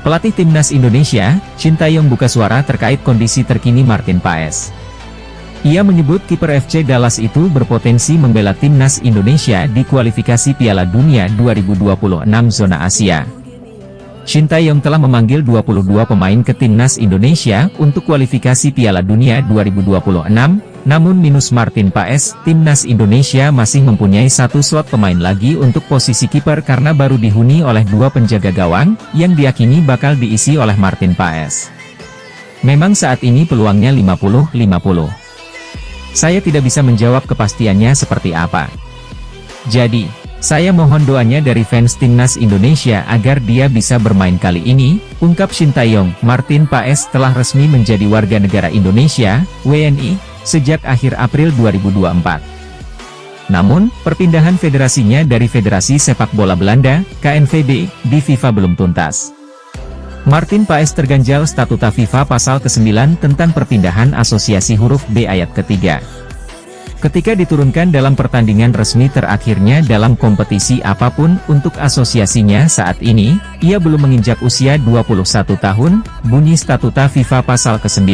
Pelatih Timnas Indonesia, Shin Tae-yong buka suara terkait kondisi terkini Martin Paes. Ia menyebut kiper FC Dallas itu berpotensi membela Timnas Indonesia di kualifikasi Piala Dunia 2026 zona Asia. Shin Tae-yong telah memanggil 22 pemain ke Timnas Indonesia untuk kualifikasi Piala Dunia 2026, namun minus Martin Paes, Timnas Indonesia masih mempunyai satu slot pemain lagi untuk posisi kiper karena baru dihuni oleh dua penjaga gawang, yang diyakini bakal diisi oleh Martin Paes. Memang saat ini peluangnya 50-50. Saya tidak bisa menjawab kepastiannya seperti apa. Jadi, saya mohon doanya dari fans Timnas Indonesia agar dia bisa bermain kali ini, ungkap Shin Tae-yong. Martin Paes telah resmi menjadi warga negara Indonesia, WNI, sejak akhir April 2024. Namun, perpindahan federasinya dari Federasi Sepak Bola Belanda, KNVB, di FIFA belum tuntas. Martin Paes terganjal statuta FIFA pasal ke-9 tentang perpindahan asosiasi huruf B ayat ketiga. Ketika diturunkan dalam pertandingan resmi terakhirnya dalam kompetisi apapun untuk asosiasinya saat ini, ia belum menginjak usia 21 tahun, bunyi statuta FIFA pasal ke-9.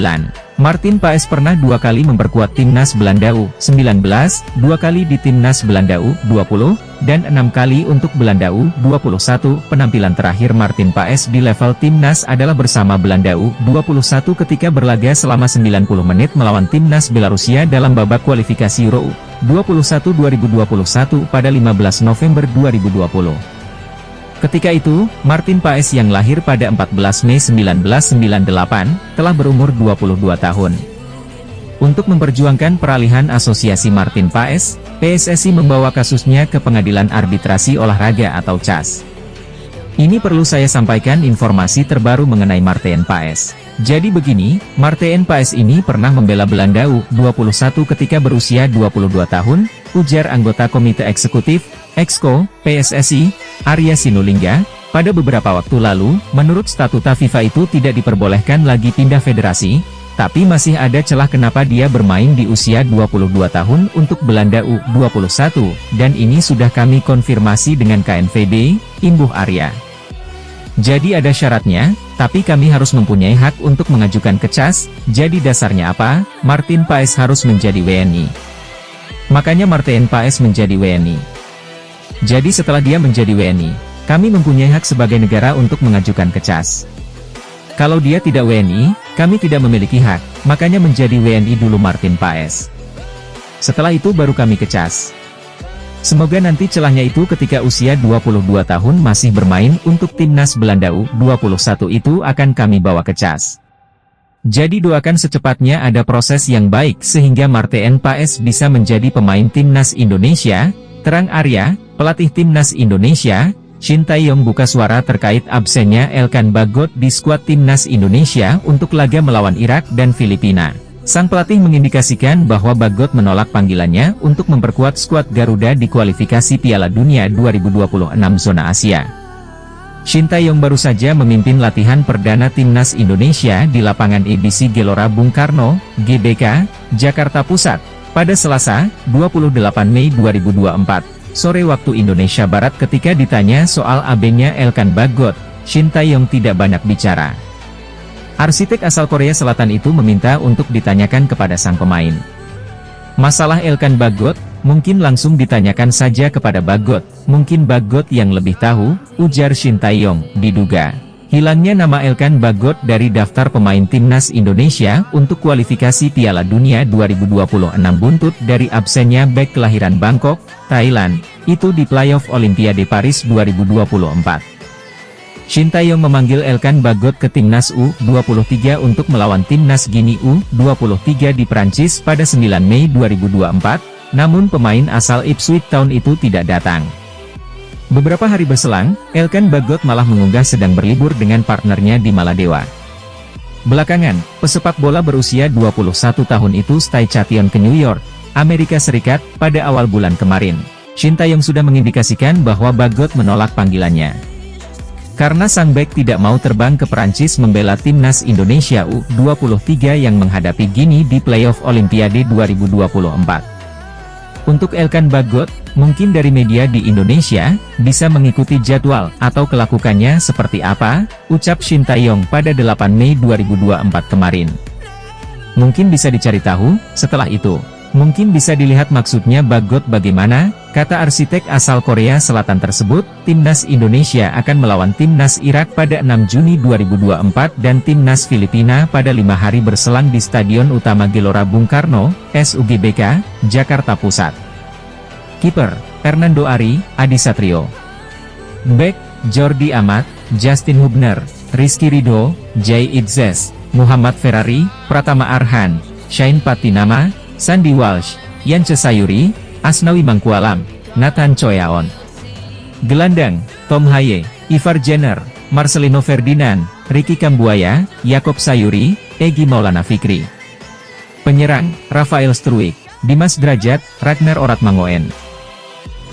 Martin Paes pernah 2 kali memperkuat Timnas Belanda U19, 2 kali di Timnas Belanda U20, dan 6 kali untuk Belanda U21. Penampilan terakhir Martin Paes di level Timnas adalah bersama Belanda U21 ketika berlaga selama 90 menit melawan Timnas Belarusia dalam babak kualifikasi Euro U21 2021 pada 15 November 2020. Ketika itu, Martin Paes yang lahir pada 14 Mei 1998, telah berumur 22 tahun. Untuk memperjuangkan peralihan asosiasi Martin Paes, PSSI membawa kasusnya ke Pengadilan Arbitrasi Olahraga atau CAS. Ini perlu saya sampaikan informasi terbaru mengenai Martin Paes. Jadi begini, Martin Paes ini pernah membela Belanda U21 ketika berusia 22 tahun, ujar anggota Komite Eksekutif, Exco, PSSI, Arya Sinulinga. Pada beberapa waktu lalu, menurut statuta FIFA itu tidak diperbolehkan lagi pindah federasi, tapi masih ada celah kenapa dia bermain di usia 22 tahun untuk Belanda U21, dan ini sudah kami konfirmasi dengan KNVB, imbuh Arya. Jadi ada syaratnya, tapi kami harus mempunyai hak untuk mengajukan ke CAS, jadi dasarnya apa? Martin Paes harus menjadi WNI. Makanya Martin Paes menjadi WNI. Jadi setelah dia menjadi WNI, kami mempunyai hak sebagai negara untuk mengajukan ke CAS. Kalau dia tidak WNI, kami tidak memiliki hak, makanya menjadi WNI dulu Martin Paes. Setelah itu baru kami ke CAS. Semoga nanti celahnya itu ketika usia 22 tahun masih bermain untuk Timnas Belanda U21 itu akan kami bawa ke CAS. Jadi doakan secepatnya ada proses yang baik sehingga Martin Paes bisa menjadi pemain Timnas Indonesia, terang Arya, pelatih Timnas Indonesia. Shin Tae-yong buka suara terkait absennya Elkan Bagot di skuad Timnas Indonesia untuk laga melawan Irak dan Filipina. Sang pelatih mengindikasikan bahwa Bagot menolak panggilannya untuk memperkuat skuad Garuda di kualifikasi Piala Dunia 2026 zona Asia. Shin Tae-yong baru saja memimpin latihan perdana Timnas Indonesia di lapangan EDC Gelora Bung Karno, GBK, Jakarta Pusat, pada Selasa, 28 Mei 2024. Sore waktu Indonesia Barat. Ketika ditanya soal absennya Elkan Bagot, Shin Tae-yong tidak banyak bicara. Arsitek asal Korea Selatan itu meminta untuk ditanyakan kepada sang pemain. Masalah Elkan Bagot, mungkin langsung ditanyakan saja kepada Bagot, mungkin Bagot yang lebih tahu, ujar Shin Tae-yong. Diduga hilangnya nama Elkan Bagot dari daftar pemain Timnas Indonesia untuk kualifikasi Piala Dunia 2026 buntut dari absennya bek kelahiran Bangkok, Thailand, itu di playoff Olimpiade Paris 2024. Shin Tae-yong memanggil Elkan Bagot ke Timnas U23 untuk melawan Timnas Guinea U23 di Prancis pada 9 Mei 2024, namun pemain asal Ipswich Town itu tidak datang. Beberapa hari berselang, Elkan Bagot malah mengunggah sedang berlibur dengan partnernya di Maladewa. Belakangan, pesepak bola berusia 21 tahun itu stay chation ke New York, Amerika Serikat, pada awal bulan kemarin. Shin Tae-yong sudah mengindikasikan bahwa Bagot menolak panggilannya. Karena sang bek tidak mau terbang ke Perancis membela Timnas Indonesia U23 yang menghadapi Guinea di playoff Olimpiade 2024. Untuk Elkan Bagot, mungkin dari media di Indonesia, bisa mengikuti jadwal atau kelakukannya seperti apa, ucap Shin Tae-yong pada 8 Mei 2024 kemarin. Mungkin bisa dicari tahu, setelah itu. Mungkin bisa dilihat maksudnya Bagot bagaimana, kata arsitek asal Korea Selatan tersebut, Timnas Indonesia akan melawan Timnas Irak pada 6 Juni 2024 dan Timnas Filipina pada 5 hari berselang di Stadion Utama Gelora Bung Karno, SUGBK, Jakarta Pusat. Kiper, Hernando Ari, Adi Satrio. Bek, Jordi Amat, Justin Hubner, Rizky Ridho, Jay Idzes, Muhammad Ferrari, Pratama Arhan, Shane Patinama, Sandy Walsh, Yance Sayuri, Asnawi Mangkualam, Nathan Choyaon. Gelandang, Tom Haye, Ivar Jenner, Marcelino Ferdinand, Ricky Kambuaya, Yakob Sayuri, Egy Maulana Fikri. Penyerang, Rafael Struijk, Dimas Drajat, Ragnar Oratmangoen.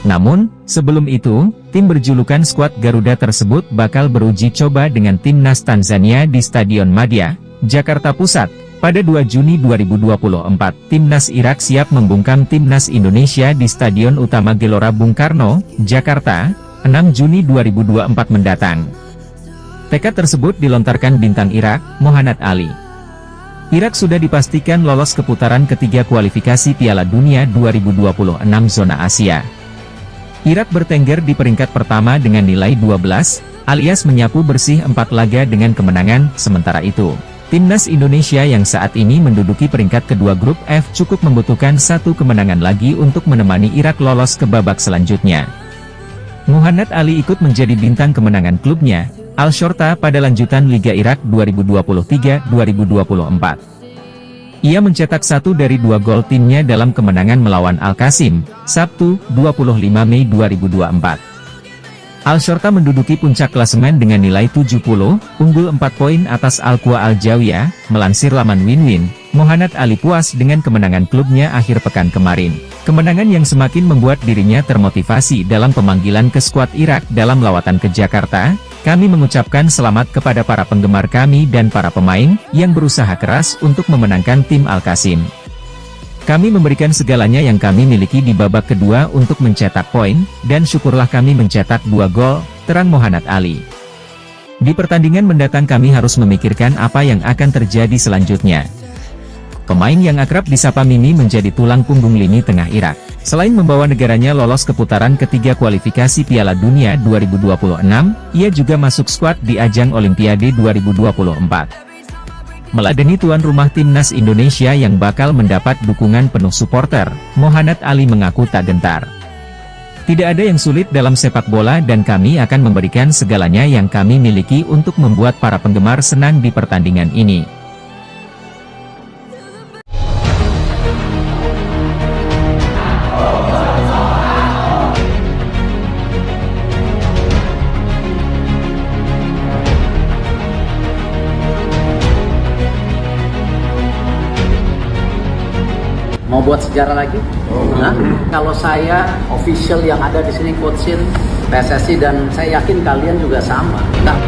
Namun, sebelum itu, tim berjulukan skuad Garuda tersebut bakal beruji coba dengan Timnas Tanzania di Stadion Madia, Jakarta Pusat. Pada 2 Juni 2024, Timnas Irak siap membungkam Timnas Indonesia di Stadion Utama Gelora Bung Karno, Jakarta, 6 Juni 2024 mendatang. Tekad tersebut dilontarkan bintang Irak, Mohanad Ali. Irak sudah dipastikan lolos ke putaran ketiga kualifikasi Piala Dunia 2026 zona Asia. Irak bertengger di peringkat pertama dengan nilai 12, alias menyapu bersih 4 laga dengan kemenangan. Sementara itu, Timnas Indonesia yang saat ini menduduki peringkat kedua grup F cukup membutuhkan 1 kemenangan lagi untuk menemani Irak lolos ke babak selanjutnya. Mohanad Ali ikut menjadi bintang kemenangan klubnya, Al-Shorta pada lanjutan Liga Irak 2023-2024. Ia mencetak 1 dari 2 gol timnya dalam kemenangan melawan Al-Qasim, Sabtu, 25 Mei 2024. Al-Shorta menduduki puncak klasemen dengan nilai 70, unggul 4 poin atas Al-Qwa Al-Jawiyah, melansir laman Win-Win. Mohanad Ali puas dengan kemenangan klubnya akhir pekan kemarin. Kemenangan yang semakin membuat dirinya termotivasi dalam pemanggilan ke skuad Irak dalam lawatan ke Jakarta. Kami mengucapkan selamat kepada para penggemar kami dan para pemain yang berusaha keras untuk memenangkan tim Al-Qasim. Kami memberikan segalanya yang kami miliki di babak kedua untuk mencetak poin, dan syukurlah kami mencetak 2 gol, terang Mohanad Ali. Di pertandingan mendatang kami harus memikirkan apa yang akan terjadi selanjutnya. Pemain yang akrab disapa Mimi menjadi tulang punggung lini tengah Irak. Selain membawa negaranya lolos ke putaran ketiga kualifikasi Piala Dunia 2026, ia juga masuk skuad di ajang Olimpiade 2024. Meladeni tuan rumah Timnas Indonesia yang bakal mendapat dukungan penuh supporter, Mohanad Ali mengaku tak gentar. Tidak ada yang sulit dalam sepak bola dan kami akan memberikan segalanya yang kami miliki untuk membuat para penggemar senang di pertandingan ini. Mau buat sejarah lagi? Nah, kalau saya official yang ada di sini coachin PSSI dan saya yakin kalian juga sama. Nah.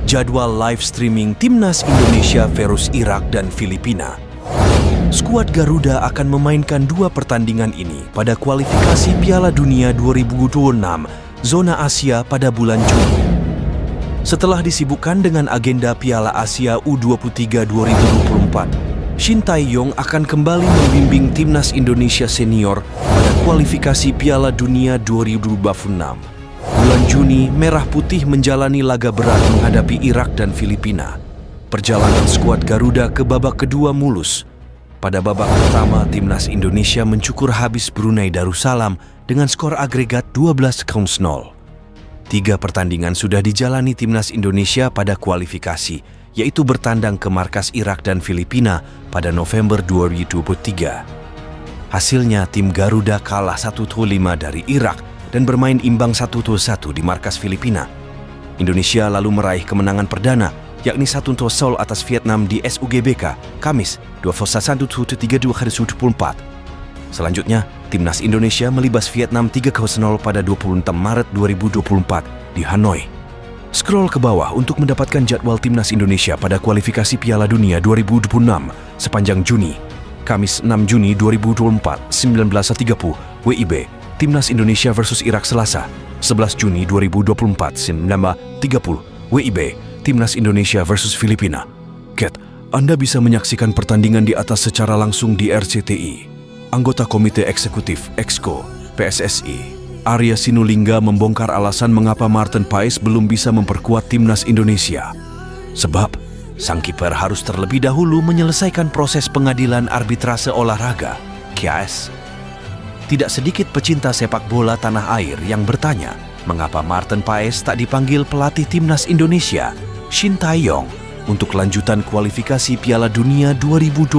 Jadwal live streaming Timnas Indonesia versus Irak dan Filipina. Skuad Garuda akan memainkan 2 pertandingan ini pada kualifikasi Piala Dunia 2026 zona Asia pada bulan Juni. Setelah disibukkan dengan agenda Piala Asia U23 2024, Shin Tae-yong akan kembali membimbing Timnas Indonesia Senior pada kualifikasi Piala Dunia 2026. Bulan Juni, Merah Putih menjalani laga berat menghadapi Irak dan Filipina. Perjalanan skuad Garuda ke babak kedua mulus. Pada babak pertama, Timnas Indonesia mencukur habis Brunei Darussalam dengan skor agregat 12-0. 3 pertandingan sudah dijalani Timnas Indonesia pada kualifikasi, yaitu bertandang ke markas Irak dan Filipina pada November 2023. Hasilnya, tim Garuda kalah 1-5 dari Irak dan bermain imbang 1-1 di markas Filipina. Indonesia lalu meraih kemenangan perdana, yakni 1-0 atas Vietnam di SUGBK, Kamis 21 32 2024. Selanjutnya, Timnas Indonesia melibas Vietnam 3-0 pada 26 Maret 2024 di Hanoi. Scroll ke bawah untuk mendapatkan jadwal Timnas Indonesia pada kualifikasi Piala Dunia 2026 sepanjang Juni. Kamis 6 Juni 2024, 19.30 WIB. Timnas Indonesia versus Irak Selasa, 11 Juni 2024, 19.30 WIB. Timnas Indonesia versus Filipina. Ket, Anda bisa menyaksikan pertandingan di atas secara langsung di RCTI. Anggota Komite Eksekutif (EXCO) PSSI Arya Sinulinga membongkar alasan mengapa Martin Paes belum bisa memperkuat Timnas Indonesia. Sebab, sang kiper harus terlebih dahulu menyelesaikan proses pengadilan arbitrase olahraga, KAS. Tidak sedikit pecinta sepak bola tanah air yang bertanya, mengapa Martin Paes tak dipanggil pelatih Timnas Indonesia, Shin Tae-yong, untuk lanjutan kualifikasi Piala Dunia 2026,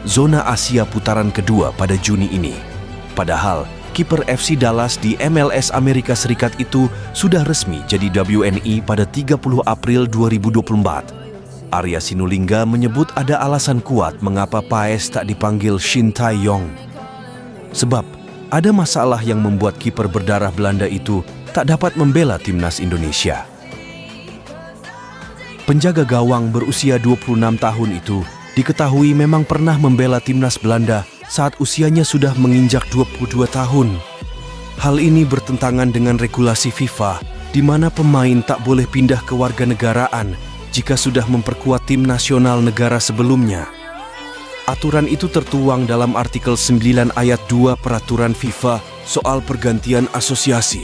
zona Asia putaran kedua pada Juni ini. Padahal, kiper FC Dallas di MLS Amerika Serikat itu sudah resmi jadi WNI pada 30 April 2024. Arya Sinulinga menyebut ada alasan kuat mengapa Paes tak dipanggil Shin Tae-yong. Sebab, ada masalah yang membuat kiper berdarah Belanda itu tak dapat membela Timnas Indonesia. Penjaga gawang berusia 26 tahun itu diketahui memang pernah membela Timnas Belanda saat usianya sudah menginjak 22 tahun. Hal ini bertentangan dengan regulasi FIFA, di mana pemain tak boleh pindah kewarganegaraan jika sudah memperkuat tim nasional negara sebelumnya. Aturan itu tertuang dalam artikel 9 ayat 2 Peraturan FIFA soal pergantian asosiasi.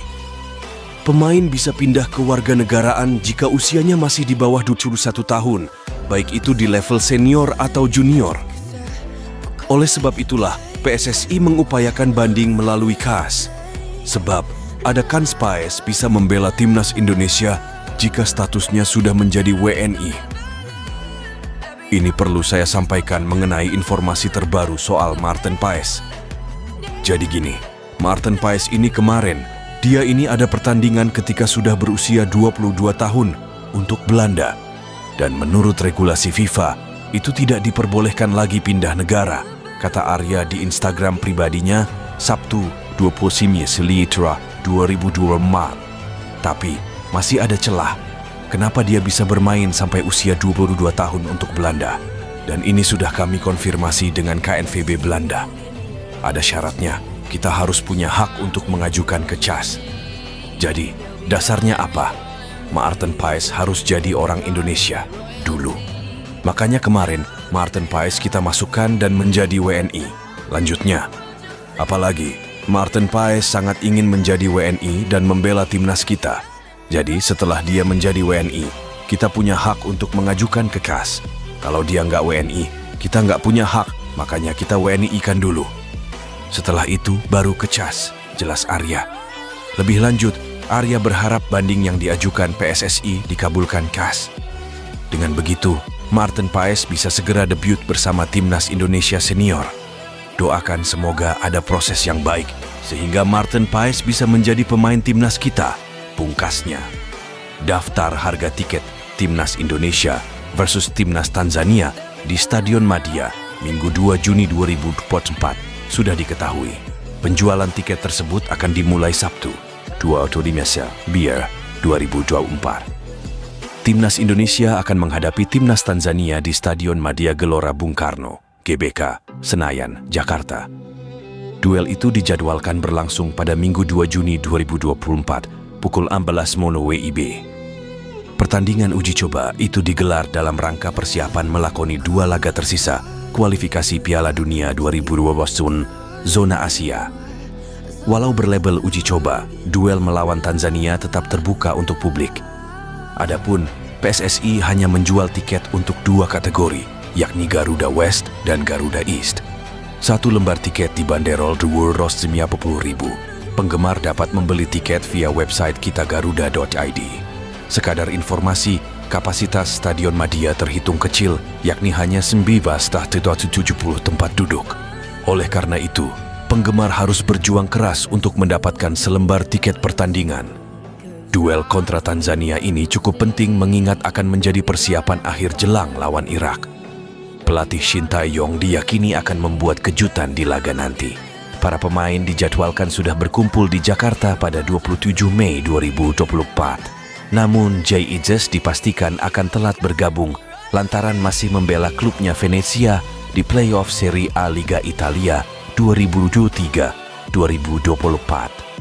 Pemain bisa pindah kewarganegaraan jika usianya masih di bawah 21 tahun, baik itu di level senior atau junior. Oleh sebab itulah, PSSI mengupayakan banding melalui KAS. Sebab, ada kans Paes bisa membela Timnas Indonesia jika statusnya sudah menjadi WNI. Ini perlu saya sampaikan mengenai informasi terbaru soal Martin Paes. Jadi gini, Martin Paes ini kemarin, dia ini ada pertandingan ketika sudah berusia 22 tahun untuk Belanda. Dan menurut regulasi FIFA, itu tidak diperbolehkan lagi pindah negara, kata Arya di Instagram pribadinya Sabtu 29 Litra 2024. Tapi masih ada celah. Kenapa dia bisa bermain sampai usia 22 tahun untuk Belanda? Dan ini sudah kami konfirmasi dengan KNVB Belanda. Ada syaratnya, kita harus punya hak untuk mengajukan ke CAS. Jadi, dasarnya apa? Martin Paes harus jadi orang Indonesia dulu. Makanya kemarin Martin Paes kita masukkan dan menjadi WNI. Lanjutnya, apalagi Martin Paes sangat ingin menjadi WNI dan membela timnas kita. Jadi setelah dia menjadi WNI, kita punya hak untuk mengajukan ke KAS. Kalau dia nggak WNI, kita nggak punya hak, makanya kita WNI-kan dulu. Setelah itu baru ke CAS, jelas Arya. Lebih lanjut, Arya berharap banding yang diajukan PSSI dikabulkan KAS. Dengan begitu, Martin Paes bisa segera debut bersama Timnas Indonesia Senior. Doakan semoga ada proses yang baik, sehingga Martin Paes bisa menjadi pemain Timnas kita. Pungkasnya, daftar harga tiket Timnas Indonesia versus Timnas Tanzania di Stadion Madia, Minggu 2 Juni 2024, sudah diketahui. Penjualan tiket tersebut akan dimulai Sabtu, 25 Biar 2024. Timnas Indonesia akan menghadapi Timnas Tanzania di Stadion Madia Gelora Bung Karno, GBK, Senayan, Jakarta. Duel itu dijadwalkan berlangsung pada Minggu 2 Juni 2024, pukul 16.00 WIB. Pertandingan uji coba itu digelar dalam rangka persiapan melakoni 2 laga tersisa kualifikasi Piala Dunia 2022 zona Asia. Walau berlabel uji coba, duel melawan Tanzania tetap terbuka untuk publik. Adapun PSSI hanya menjual tiket untuk 2 kategori, yakni Garuda West dan Garuda East. 1 lembar tiket dibanderol Rp250.000. Penggemar dapat membeli tiket via website kitagaruda.id. Sekadar informasi, kapasitas Stadion Madia terhitung kecil, yakni hanya 19,70 tempat duduk. Oleh karena itu, penggemar harus berjuang keras untuk mendapatkan selembar tiket pertandingan. Duel kontra Tanzania ini cukup penting mengingat akan menjadi persiapan akhir jelang lawan Irak. Pelatih Shin Tae-yong diyakini akan membuat kejutan di laga nanti. Para pemain dijadwalkan sudah berkumpul di Jakarta pada 27 Mei 2024. Namun Jay Ijes dipastikan akan telat bergabung lantaran masih membela klubnya Venezia di playoff Serie A Liga Italia 2023-2024.